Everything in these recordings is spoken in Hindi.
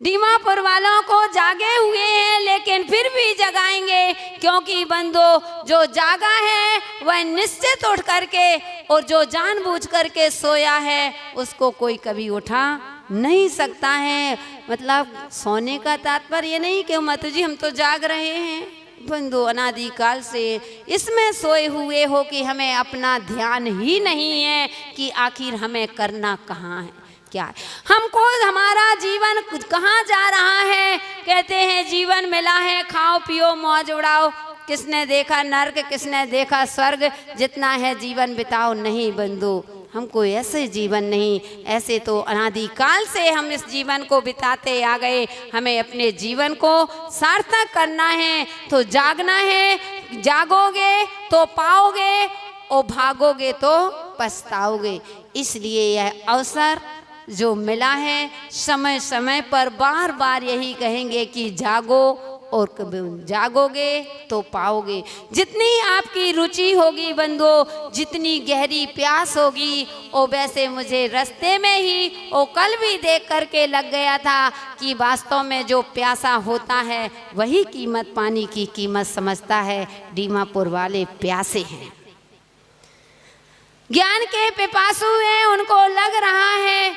दीमापुर वालों को जागे हुए हैं लेकिन फिर भी जगाएंगे, क्योंकि बंदो जो जागा है वह निश्चित उठ करके, और जो जानबूझ करके सोया है उसको कोई कभी उठा नहीं सकता है। मतलब सोने का तात्पर्य ये नहीं कि माता जी हम तो जाग रहे हैं, बंधु अनादिकाल से इसमें सोए हुए हो कि हमें अपना ध्यान ही नहीं है कि आखिर हमें करना कहाँ है, क्या है, हमको हमारा जीवन कहाँ जा रहा है। कहते हैं जीवन मिला है खाओ पियो मौज उड़ाओ, किसने देखा नर्क किसने देखा स्वर्ग, जितना है जीवन बिताओ। नहीं बंधु, हमको ऐसे जीवन नहीं, ऐसे तो अनादिकाल से हम इस जीवन को बिताते आ गए। हमें अपने जीवन को सार्थक करना है तो जागना है, जागोगे तो पाओगे और भागोगे तो पछताओगे। इसलिए यह अवसर जो मिला है, समय समय पर बार बार यही कहेंगे कि जागो, और कभी जागोगे तो पाओगे। जितनी आपकी रुचि होगी बंधो, जितनी गहरी प्यास होगी, और वैसे मुझे रास्ते में ही वो कल भी देख करके लग गया था कि वास्तव में जो प्यासा होता है वही कीमत पानी की कीमत समझता है। दीमापुर वाले प्यासे हैं, ज्ञान के पिपासु हैं, उनको लग रहा है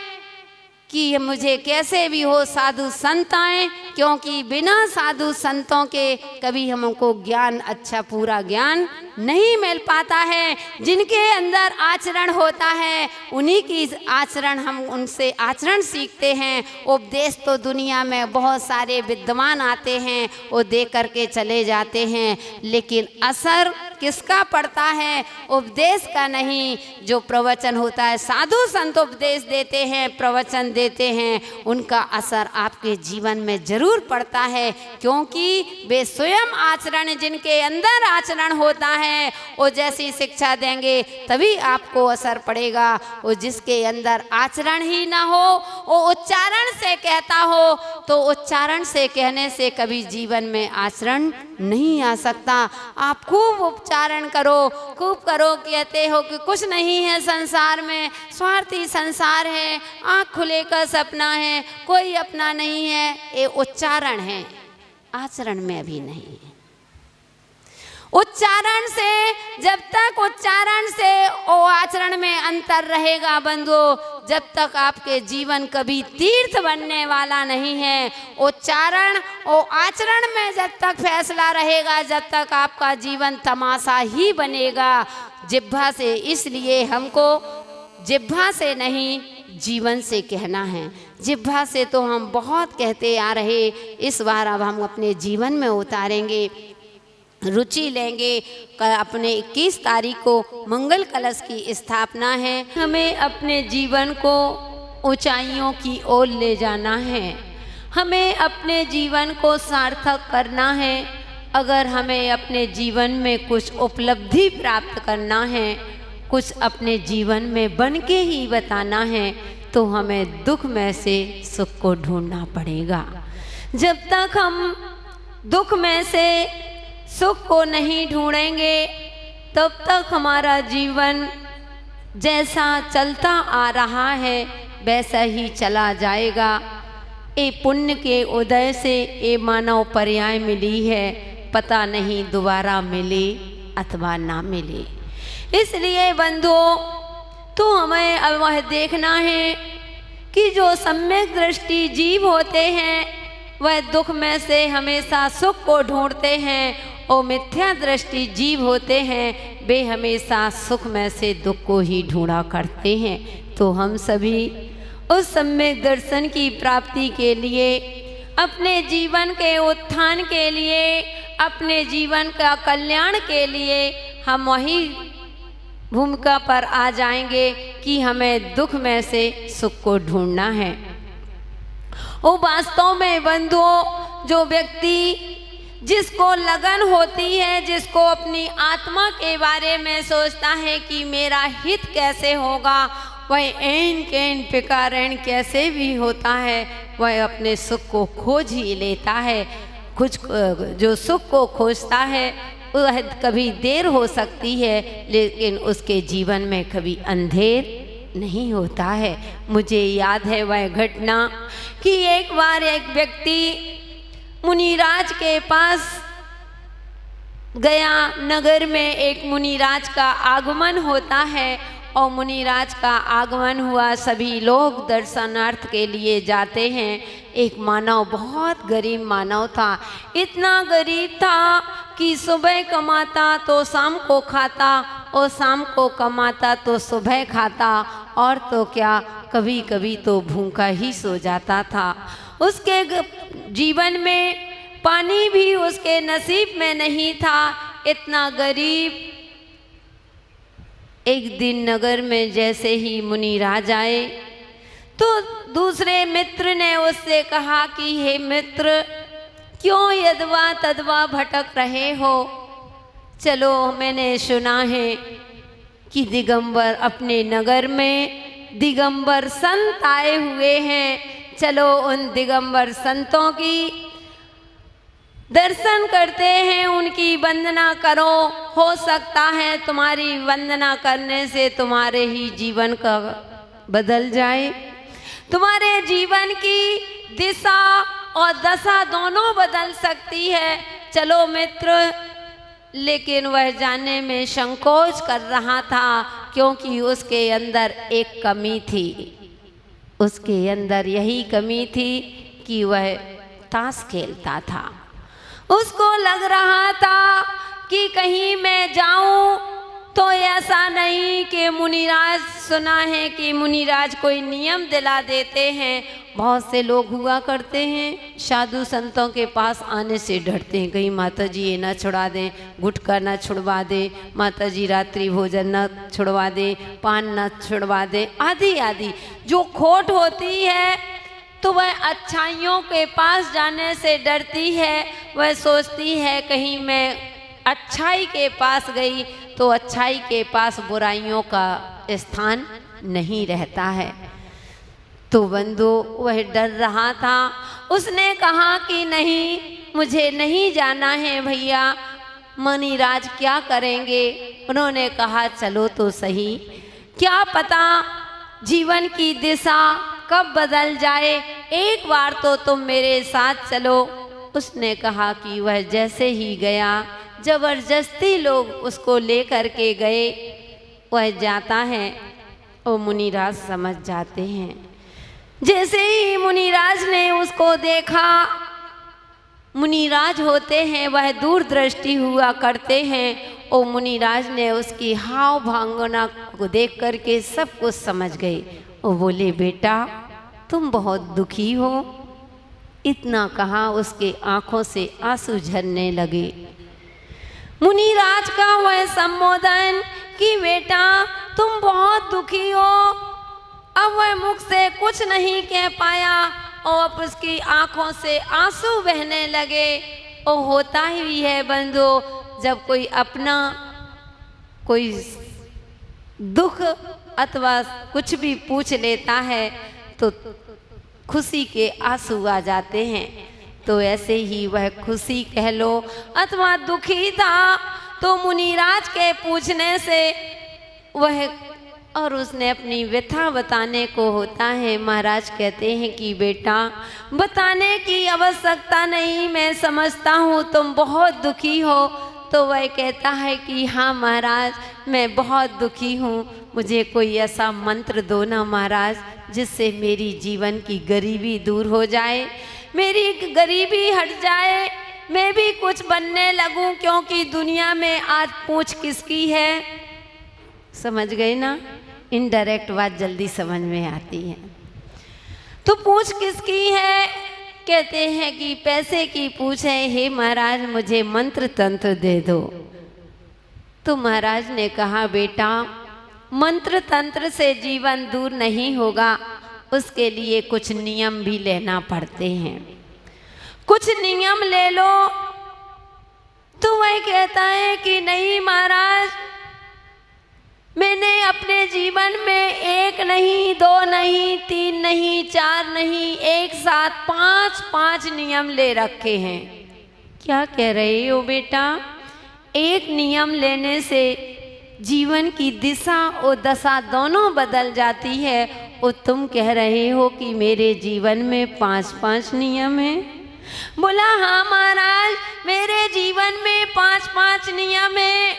कि मुझे कैसे भी हो साधु संत आए, क्योंकि बिना साधु संतों के कभी हमको ज्ञान अच्छा पूरा ज्ञान नहीं मिल पाता है। जिनके अंदर आचरण होता है उन्हीं की आचरण हम उनसे आचरण सीखते हैं। उपदेश तो दुनिया में बहुत सारे विद्वान आते हैं, वो दे करके चले जाते हैं, लेकिन असर किसका पड़ता है? उपदेश का नहीं। जो प्रवचन होता है, साधु संत उपदेश देते हैं, प्रवचन देते हैं, उनका असर आपके जीवन में जरूर पड़ता है, क्योंकि वे स्वयं आचरण, जिनके अंदर आचरण होता है वो जैसी शिक्षा देंगे तभी आपको असर पड़ेगा। वो जिसके अंदर आचरण ही ना हो, वो उच्चारण से कहता हो, तो उच्चारण से कहने से कभी जीवन में आचरण नहीं आ सकता। आप खूब उच्चारण करो, खूब करो, कहते हो कि कुछ नहीं है संसार में, स्वार्थी संसार है, आँख खुले का सपना है, कोई अपना नहीं है, ये उच्चारण है, आचरण में भी नहीं है। उच्चारण से, जब तक उच्चारण से और आचरण में अंतर रहेगा बंधुओं, जब तक आपके जीवन कभी तीर्थ बनने वाला नहीं है। उच्चारण और आचरण में जब तक फैसला रहेगा, जब तक आपका जीवन तमाशा ही बनेगा। जिह्वा से, इसलिए हमको जिह्वा से नहीं जीवन से कहना है। जिह्वा से तो हम बहुत कहते आ रहे, इस बार अब हम अपने जीवन में उतारेंगे, रुचि लेंगे। अपने 21 तारीख को मंगल कलश की स्थापना है। हमें अपने जीवन को ऊंचाइयों की ओर ले जाना है, हमें अपने जीवन को सार्थक करना है। अगर हमें अपने जीवन में कुछ उपलब्धि प्राप्त करना है, कुछ अपने जीवन में बन के ही बताना है, तो हमें दुख में से सुख को ढूंढना पड़ेगा। जब तक हम दुख में से सुख को नहीं ढूंढेंगे, तब तक हमारा जीवन जैसा चलता आ रहा है वैसा ही चला जाएगा। ये पुण्य के उदय से ये मानव पर्याय मिली है, पता नहीं दोबारा मिले अथवा ना मिले। इसलिए बंधुओं, तो हमें अब वह देखना है कि जो सम्यक दृष्टि जीव होते हैं वह दुख में से हमेशा सुख को ढूंढते हैं, और मिथ्या दृष्टि जीव होते हैं वे हमेशा सुख में से दुख को ही ढूंढा करते हैं। तो हम सभी उस सम्यक दर्शन की प्राप्ति के लिए, अपने जीवन के उत्थान के लिए, अपने जीवन का कल्याण के लिए हम वही भूमिका पर आ जाएंगे कि हमें दुख में से सुख को ढूंढना है। वो वास्तव में बंधुओं, जो व्यक्ति जिसको लगन होती है, जिसको अपनी आत्मा के बारे में सोचता है कि मेरा हित कैसे होगा, वह ऐन कैन पिकारण कैसे भी होता है, वह अपने सुख को खोज ही लेता है। कुछ जो सुख को खोजता है वह कभी देर हो सकती है, लेकिन उसके जीवन में कभी अंधेर नहीं होता है। मुझे याद है वह घटना कि एक बार एक व्यक्ति मुनिराज के पास गया। नगर में एक मुनिराज का आगमन होता है और मुनिराज का आगमन हुआ। सभी लोग दर्शनार्थ के लिए जाते हैं। एक मानव, बहुत गरीब मानव था। इतना गरीब था कि सुबह कमाता तो शाम को खाता और शाम को कमाता तो सुबह खाता, और तो क्या कभी कभी तो भूखा ही सो जाता था। उसके जीवन में पानी भी उसके नसीब में नहीं था। इतना गरीब। एक दिन नगर में जैसे ही मुनिराज आए तो दूसरे मित्र ने उससे कहा कि हे मित्र, क्यों यदवा तदवा भटक रहे हो? चलो, मैंने सुना है कि दिगंबर अपने नगर में दिगंबर संत आए हुए हैं। चलो उन दिगंबर संतों की दर्शन करते हैं, उनकी वंदना करो। हो सकता है तुम्हारी वंदना करने से तुम्हारे ही जीवन का बदल जाए, तुम्हारे जीवन की दिशा और दशा दोनों बदल सकती है। चलो मित्र। लेकिन वह जाने में संकोच कर रहा था, क्योंकि उसके अंदर एक कमी थी। उसके अंदर यही कमी थी कि वह ताश खेलता था। उसको लग रहा था कि कहीं मैं जाऊं तो ऐसा नहीं कि मुनिराज, सुना है कि मुनिराज कोई नियम दिला देते हैं। बहुत से लोग हुआ करते हैं, साधु संतों के पास आने से डरते हैं, कहीं माता जी ये ना छुड़ा दें, गुटखा ना छुड़वा दें, माता जी रात्रि भोजन ना छुड़वा दें, पान ना छुड़वा दें, आदि आदि जो खोट होती है। तो वह अच्छाइयों के पास जाने से डरती है। वह सोचती है कहीं मैं अच्छाई के पास गई तो अच्छाई के पास बुराइयों का स्थान नहीं रहता है। तो बंधु, वह डर रहा था। उसने कहा कि नहीं, मुझे नहीं जाना है भैया। मुनिराज क्या करेंगे? उन्होंने कहा चलो तो सही, क्या पता जीवन की दिशा कब बदल जाए, एक बार तो तुम मेरे साथ चलो। उसने कहा कि वह जैसे ही गया, जबरदस्ती लोग उसको लेकर के गए। वह जाता है और मुनिराज समझ जाते हैं। जैसे ही मुनिराज ने उसको देखा, मुनिराज होते हैं वह दूरदृष्टि हुआ करते हैं, और मुनिराज ने उसकी हाव भावना को देख करके सब कुछ समझ गए। और बोले बेटा, तुम बहुत दुखी हो। इतना कहा, उसके आंखों से आंसू झरने लगे। मुनिराज का वह संबोधन कि बेटा तुम बहुत दुखी हो, अब वह मुख से कुछ नहीं कह पाया और अब उसकी आंखों से आंसू बहने लगे। और होता ही है बंधु, जब कोई अपना कोई दुख अथवा कुछ भी पूछ लेता है तो खुशी के आंसू आ जाते हैं। तो ऐसे ही वह खुशी कह लो अथवा दुखी था, तो मुनिराज के पूछने से वह, और उसने अपनी व्यथा बताने को होता है। महाराज कहते हैं कि बेटा बताने की आवश्यकता नहीं, मैं समझता हूँ तुम बहुत दुखी हो। तो वह कहता है कि हाँ महाराज, मैं बहुत दुखी हूँ, मुझे कोई ऐसा मंत्र दो ना महाराज, जिससे मेरी जीवन की गरीबी दूर हो जाए, मेरी गरीबी हट जाए, मैं भी कुछ बनने लगूं। क्योंकि दुनिया में आज पूछ किसकी है, समझ गए ना? इनडायरेक्ट बात जल्दी समझ में आती है। तो पूछ किसकी है? कहते हैं कि पैसे की पूछ है। हे महाराज, मुझे मंत्र तंत्र दे दो। तो महाराज ने कहा बेटा, मंत्र तंत्र से जीवन दूर नहीं होगा, उसके लिए कुछ नियम भी लेना पड़ते हैं, कुछ नियम ले लो। तो वह कहता है कि नहीं महाराज, मैंने अपने जीवन में 1 नहीं, 2 नहीं, 3 नहीं, 4 नहीं, एक साथ 5 नियम ले रखे हैं। क्या कह रहे हो बेटा? एक नियम लेने से जीवन की दिशा और दशा दोनों बदल जाती है। और तुम कह रहे हो कि मेरे जीवन में 5-5 नियम हैं। बोला हाँ महाराज, मेरे जीवन में 5-5 नियम है।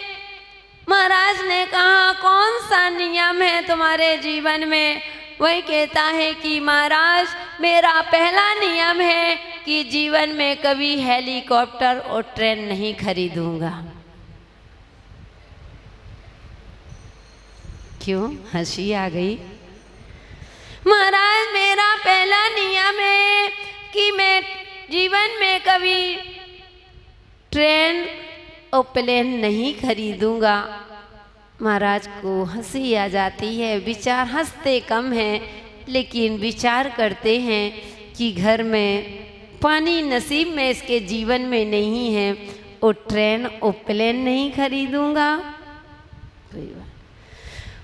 महाराज ने कहा कौन सा नियम है तुम्हारे जीवन में? वही कहता है कि महाराज, मेरा पहला नियम है कि जीवन में कभी हेलीकॉप्टर और ट्रेन नहीं खरीदूंगा। क्यों हंसी आ गई? महाराज, मेरा पहला नियम है कि मैं जीवन में कभी ट्रेन और प्लेन नहीं खरीदूंगा। महाराज को हंसी आ जाती है। विचार हंसते कम हैं, लेकिन विचार करते हैं कि घर में पानी नसीब में इसके जीवन में नहीं है और ट्रेन और प्लेन नहीं खरीदूंगा।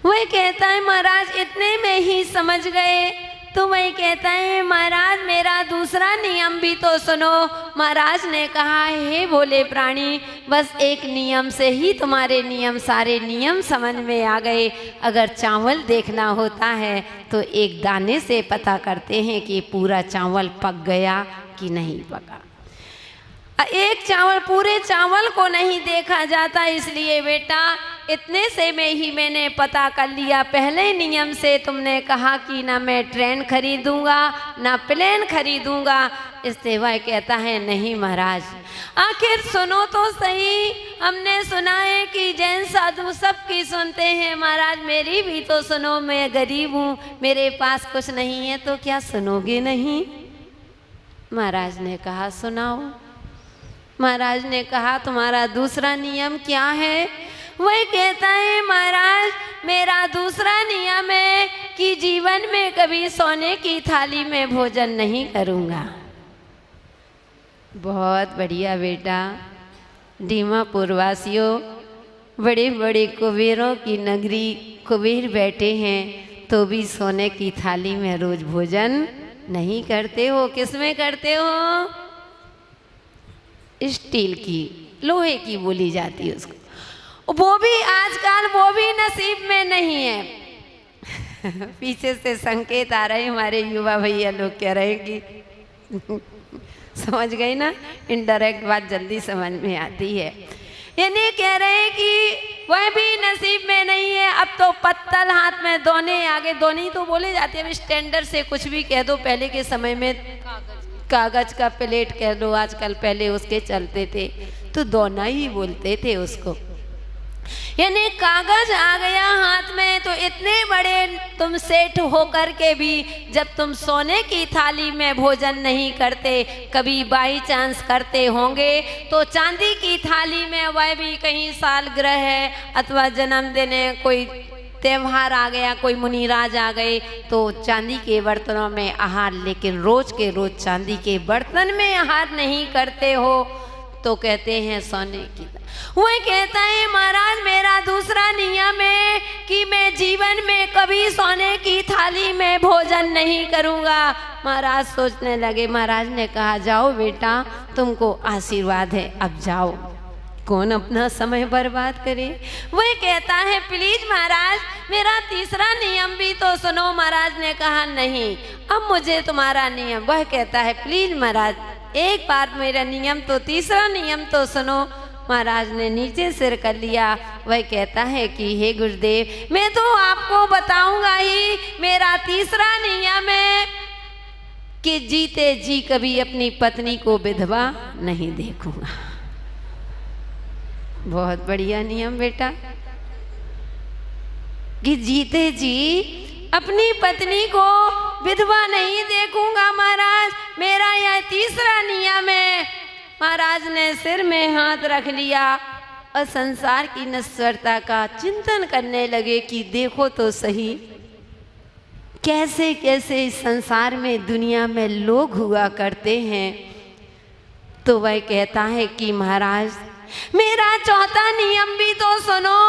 वह कहता है महाराज इतने में ही समझ गए। तो वही कहता है महाराज, मेरा दूसरा नियम भी तो सुनो। महाराज ने कहा हे भोले प्राणी, बस एक नियम से ही तुम्हारे नियम सारे नियम समझ में आ गए। अगर चावल देखना होता है तो एक दाने से पता करते हैं कि पूरा चावल पक गया कि नहीं पका। एक चावल पूरे चावल को नहीं देखा जाता। इसलिए बेटा इतने से में ही मैंने पता कर लिया। पहले नियम से तुमने कहा कि ना मैं ट्रेन खरीदूंगा ना प्लेन खरीदूंगा। इससे वह कहता है नहीं महाराज, आखिर सुनो तो सही। हमने सुना है कि जैन साधु सबकी सुनते हैं। महाराज मेरी भी तो सुनो, मैं गरीब हूँ, मेरे पास कुछ नहीं है, तो क्या सुनोगे नहीं? महाराज ने कहा सुनाओ। महाराज ने कहा तुम्हारा दूसरा नियम क्या है? वह कहता है महाराज, मेरा दूसरा नियम है कि जीवन में कभी सोने की थाली में भोजन नहीं करूँगा। बहुत बढ़िया बेटा। दीमापुर वासियों, बड़े बड़े कुबेरों की नगरी, कुबेर बैठे हैं तो भी सोने की थाली में रोज भोजन नहीं करते हो। किस में करते हो? स्टील की, लोहे की बोली जाती है उसको। वो भी आजकल वो भी नसीब में नहीं है। पीछे से संकेत आ रहे, हमारे युवा भैया लोग कह रहे हैं कि समझ गई ना, इनडायरेक्ट बात जल्दी समझ में आती है। यानी कह रहे हैं कि वह भी नसीब में नहीं है। अब तो पत्तल हाथ में दोने, आगे दोनी तो बोले जाते हैं। स्टैंडर्ड से कुछ भी कह दो। पहले के समय में कागज का प्लेट कह दो, आजकल पहले उसके चलते थे तो दोना ही बोलते थे उसको। यानी कागज आ गया हाथ में तो इतने बड़े तुम सेठ होकर के भी जब तुम सोने की थाली में भोजन नहीं करते, कभी बाई चांस करते होंगे तो चांदी की थाली में, वह भी कहीं सालगिरह है अथवा जन्मदिन है, कोई त्योहार आ गया, कोई मुनिराज आ गए तो चांदी के बर्तनों में आहार, लेकिन रोज के रोज चांदी के बर्तन में आहार नहीं करते हो तो कहते हैं सोने की। वह कहता है महाराज मेरा दूसरा नियम है कि मैं जीवन में कभी सोने की थाली में भोजन नहीं करूँगा। महाराज सोचने लगे। महाराज ने कहा जाओ बेटा, तुमको आशीर्वाद है, अब जाओ, कौन अपना समय बर्बाद करे। वह कहता है प्लीज महाराज मेरा तीसरा नियम भी तो सुनो। महाराज ने कहा नहीं, अब मुझे तुम्हारा नियम। वह कहता है प्लीज महाराज एक बार मेरा नियम तो, तीसरा नियम तो सुनो। महाराज ने नीचे सिर कर लिया। वह कहता है कि हे गुरुदेव मैं तो आपको बताऊंगा ही, मेरा तीसरा नियम है कि जीते जी कभी अपनी पत्नी को विधवा नहीं देखूंगा। बहुत बढ़िया नियम बेटा, कि जीते जी अपनी पत्नी को विधवा नहीं देखूंगा। महाराज मेरा यह तीसरा नियम है। महाराज ने सिर में हाथ रख लिया और संसार की नश्वरता का चिंतन करने लगे कि देखो तो सही कैसे कैसे इस संसार में, दुनिया में लोग हुआ करते हैं। तो वह कहता है कि महाराज मेरा चौथा नियम भी तो सुनो।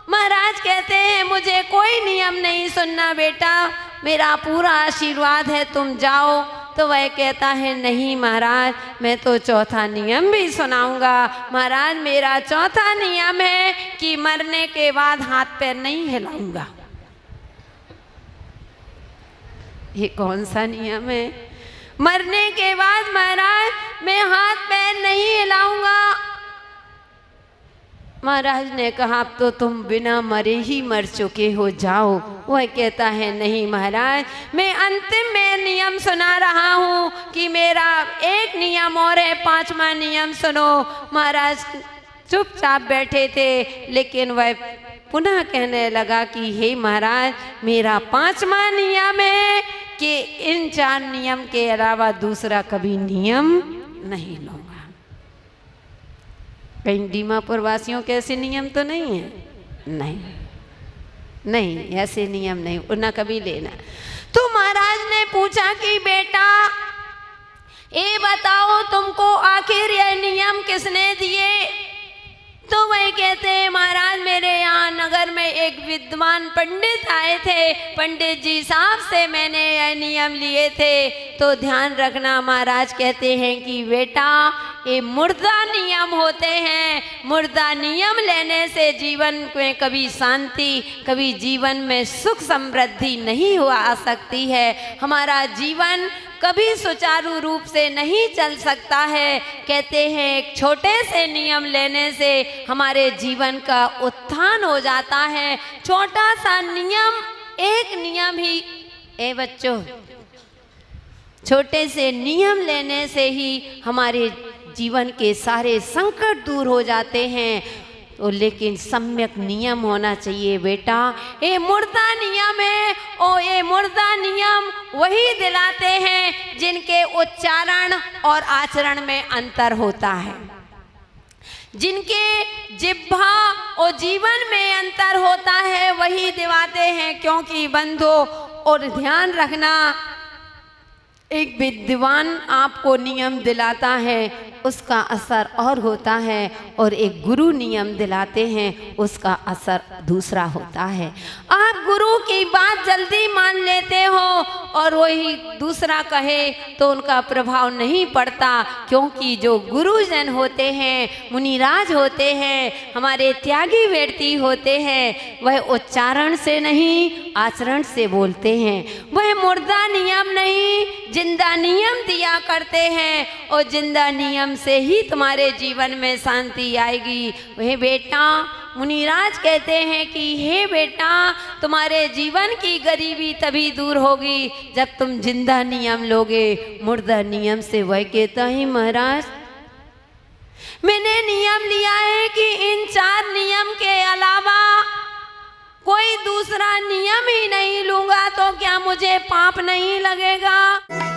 महाराज कहते हैं मुझे कोई नियम नहीं सुनना बेटा, मेरा पूरा आशीर्वाद है, तुम जाओ। तो वह कहता है नहीं महाराज, मैं तो चौथा नियम भी सुनाऊंगा। महाराज मेरा चौथा नियम है कि मरने के बाद हाथ पैर नहीं हिलाऊंगा। ये कौन सा नियम है? मरने के बाद महाराज मैं हाथ पैर नहीं हिलाऊंगा। महाराज ने कहा अब तो तुम बिना मरे ही मर चुके हो, जाओ। वह कहता है नहीं महाराज, मैं अंतिम में नियम सुना रहा हूँ कि मेरा एक नियम और है, पांचवा नियम सुनो। महाराज चुपचाप बैठे थे, लेकिन वह पुनः कहने लगा कि हे महाराज, मेरा पांचवा नियम है कि इन 4 नियम के अलावा दूसरा कभी नियम नहीं लूंगा। कहीं दीमापुर वासियों के ऐसे नियम तो नहीं है? नहीं नहीं, ऐसे नियम नहीं, उन्हें कभी लेना। तो महाराज ने पूछा कि बेटा ये बताओ तुमको आखिर यह नियम किसने दिए? तो वह कहते हैं महाराज मेरे यहाँ नगर में एक विद्वान पंडित आए थे, पंडित जी साहब से मैंने यह नियम लिए थे। तो ध्यान रखना, महाराज कहते हैं कि बेटा ये मुर्दा नियम होते हैं। मुर्दा नियम लेने से जीवन में कभी शांति, कभी जीवन में सुख समृद्धि नहीं हुआ आ सकती है। हमारा जीवन कभी सुचारू रूप से नहीं चल सकता है। कहते हैं एक छोटे से नियम लेने से हमारे जीवन का उत्थान हो जाता है। छोटा सा नियम, एक नियम ही, ए बच्चों, छोटे से नियम लेने से ही हमारे जीवन के सारे संकट दूर हो जाते हैं। तो लेकिन सम्यक नियम होना चाहिए बेटा। ये मुर्दा नियम है और ये मुर्दा नियम वही दिलाते हैं जिनके उच्चारण और आचरण में अंतर होता है, जिनके जिह्वा और जीवन में अंतर होता है, वही दिलाते हैं। क्योंकि बंधु और ध्यान रखना, एक विद्वान आपको नियम दिलाता है उसका असर और होता है, और एक गुरु नियम दिलाते हैं उसका असर दूसरा होता है। आप गुरु की बात जल्दी मान लेते हो और वही दूसरा कहे तो उनका प्रभाव नहीं पड़ता, क्योंकि जो गुरुजन होते हैं, मुनिराज होते हैं, हमारे त्यागी व्यक्ति होते हैं, वह उच्चारण से नहीं आचरण से बोलते हैं। वह मुर्दा नियम नहीं, जिंदा नियम दिया करते हैं, और जिंदा नियम से ही तुम्हारे जीवन में शांति आएगी। वह बेटा, मुनिराज कहते हैं कि हे बेटा, तुम्हारे जीवन की गरीबी तभी दूर होगी जब तुम जिंदा नियम लोगे, मुर्दा नियम से। वह कहता है महाराज मैंने नियम लिया है कि इन 4 नियम के अलावा कोई दूसरा नियम ही नहीं लूंगा, तो क्या मुझे पाप नहीं लगेगा?